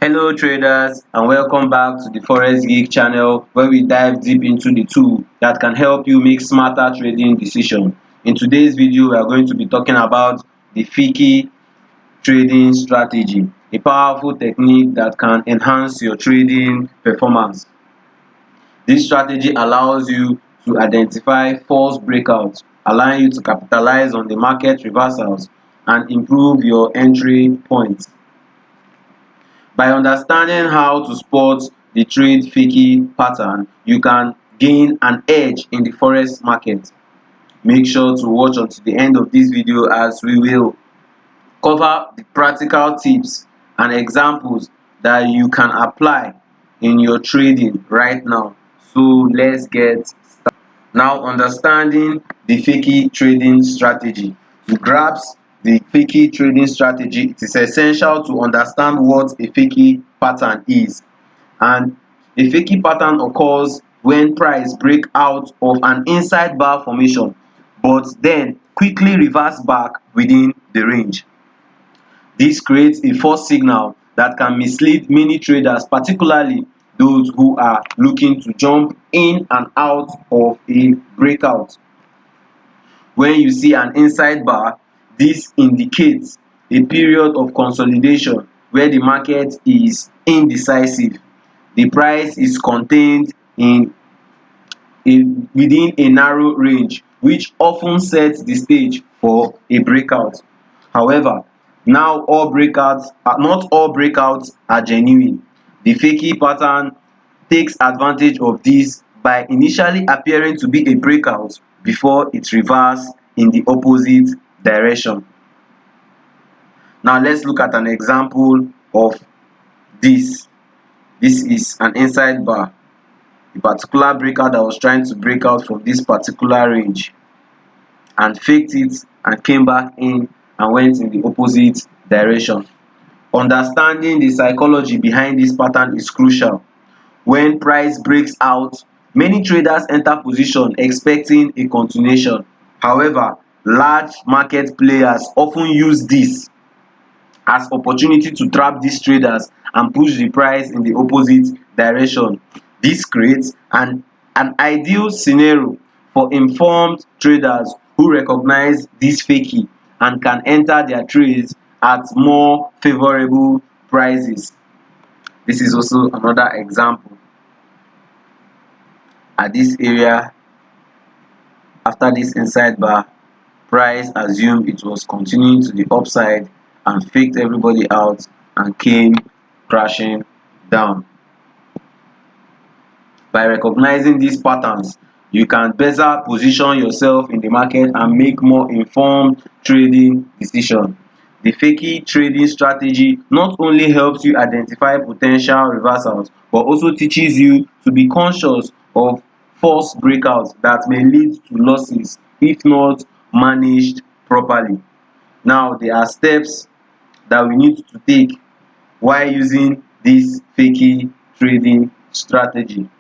Hello traders, and welcome back to the Forex Geek channel, where we dive deep into the tool that can help you make smarter trading decisions. In today's video, we are going to be talking about the Fakey Trading Strategy, a powerful technique that can enhance your trading performance. This strategy allows you to identify false breakouts, allowing you to capitalize on the market reversals and improve your entry points. By understanding how to spot the trade faking pattern, you can gain an edge in the forex market. Make sure to watch until the end of this video, as we will cover the practical tips and examples that you can apply in your trading right now. So let's get started. Now, understanding the Fakey trading strategy. To grasp the Fakey trading strategy, it is essential to understand what a Fakey pattern is. And a Fakey pattern occurs when price break out of an inside bar formation, but then quickly reverse back within the range. This creates a false signal that can mislead many traders, particularly those who are looking to jump in and out of a breakout. When you see an inside bar, this indicates a period of consolidation where the market is indecisive. The price is contained within a narrow range, which often sets the stage for a breakout. However, not all breakouts are genuine. The Fakey pattern takes advantage of this by initially appearing to be a breakout before it reverses in the opposite direction. Now let's look at an example of this. This is an inside bar, a particular breakout that was trying to break out from this particular range and faked it and came back in and went in the opposite direction. Understanding the psychology behind this pattern is crucial. When price breaks out, many traders enter position expecting a continuation. However, large market players often use this as opportunity to trap these traders and push the price in the opposite direction. This creates an ideal scenario for informed traders who recognize this faking and can enter their trades at more favorable prices. This is also another example. At this area, after this inside bar, price assumed it was continuing to the upside and faked everybody out and came crashing down. By recognizing these patterns, you can better position yourself in the market and make more informed trading decisions. The Fakey trading strategy not only helps you identify potential reversals, but also teaches you to be conscious of false breakouts that may lead to losses if not managed properly. Now, there are steps that we need to take while using this Fakey trading strategy.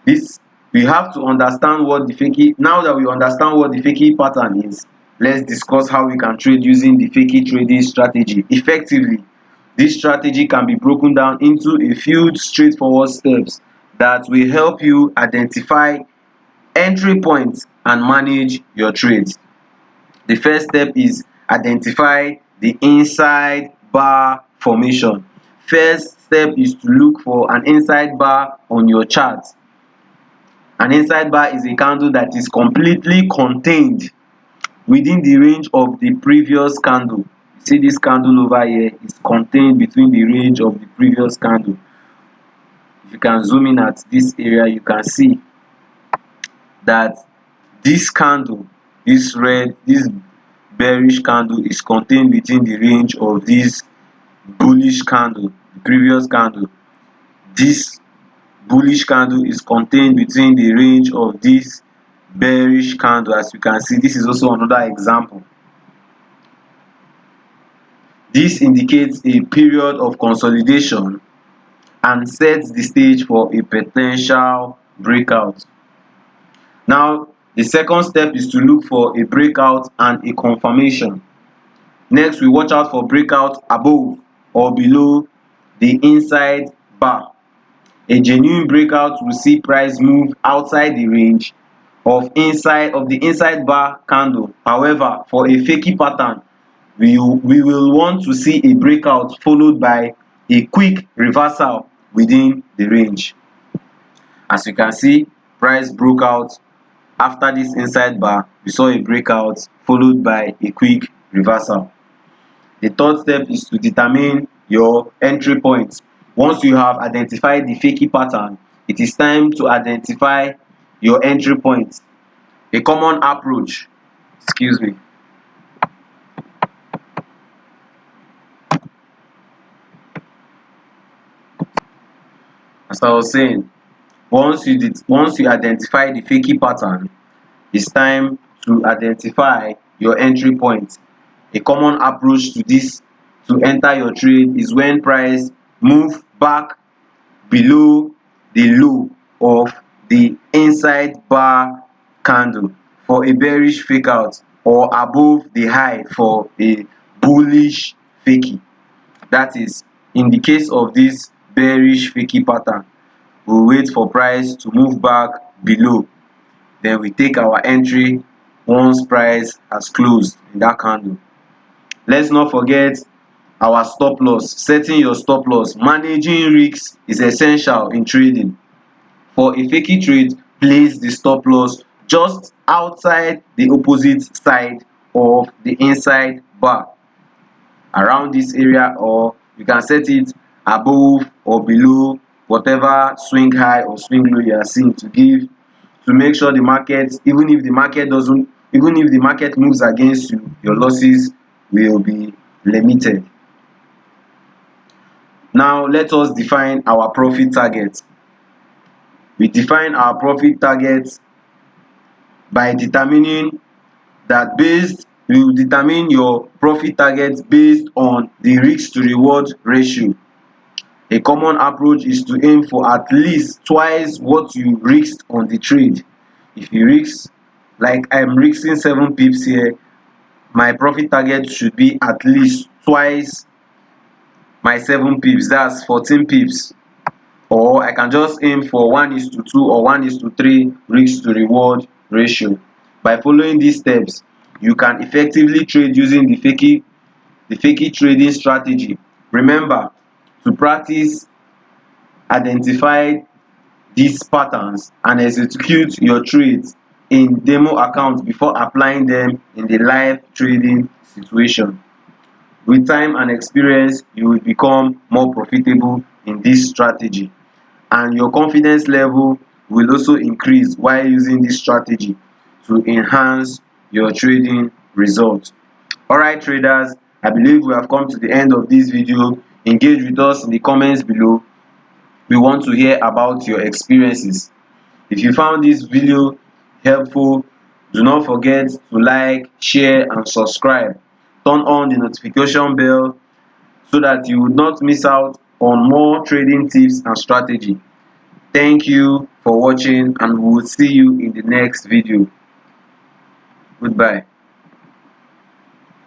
This we have to understand what the Fakey. Now that we understand what the Fakey pattern is, let's discuss how we can trade using the Fakey trading strategy effectively. This strategy can be broken down into a few straightforward steps that will help you identify entry points and manage your trades. The first step is identify the inside bar formation. First step is to look for an inside bar on your chart. An inside bar is a candle that is completely contained within the range of the previous candle. See this candle over here is contained between the range of the previous candle. If you can zoom in at this area, you can see that this candle, this bearish candle, is contained within the range of this bullish candle, the previous candle. This bullish candle is contained between the range of this bearish candle. As you can see, this is also another example. This indicates a period of consolidation and sets the stage for a potential breakout. Now, the second step is to look for a breakout and a confirmation. Next, we watch out for breakout above or below the inside bar. A genuine breakout will see price move outside the range of the inside bar candle. However, for a fakey pattern, we will want to see a breakout followed by a quick reversal within the range. As you can see, price broke out after this inside bar. We saw a breakout followed by a quick reversal. The third step is to determine your entry point. Once you have identified the fakey pattern, it is time to identify your entry point. A common approach, excuse me, as I was saying, once you identify the fakey pattern, it's time to identify your entry point. A common approach to this to enter your trade is when price move back below the low of the inside bar candle for a bearish fake out, or above the high for a bullish fakey. That is, in the case of this bearish fakey pattern, we will wait for price to move back below, then we take our entry once price has closed in that candle. Let's not forget our stop loss. Setting your stop loss. Managing risks is essential in trading. For a fakey trade, place the stop loss just outside the opposite side of the inside bar, around this area, or you can set it above or below whatever swing high or swing low you are seeing, to make sure the market, even if the market moves against you, your losses will be limited. Now let us define our profit target. We define our profit target by determining that based you will determine your profit target based on the risk to reward ratio. A common approach is to aim for at least twice what you risked on the trade. If you risk, like I'm risking 7 pips here, my profit target should be at least twice my 7 pips, that's 14 pips. Or I can just aim for 1:2 or 1:3 risk to reward ratio. By following these steps, you can effectively trade using the fakey trading strategy. Remember to practice, identify these patterns and execute your trades in demo accounts before applying them in the live trading situation. With time and experience, you will become more profitable in this strategy, and your confidence level will also increase while using this strategy to enhance your trading results. Alright traders, I believe we have come to the end of this video. Engage with us in the comments below. We want to hear about your experiences. If you found this video helpful, do not forget to like, share and subscribe. Turn on the notification bell so that you will not miss out on more trading tips and strategy. Thank you for watching, and we will see you in the next video. Goodbye.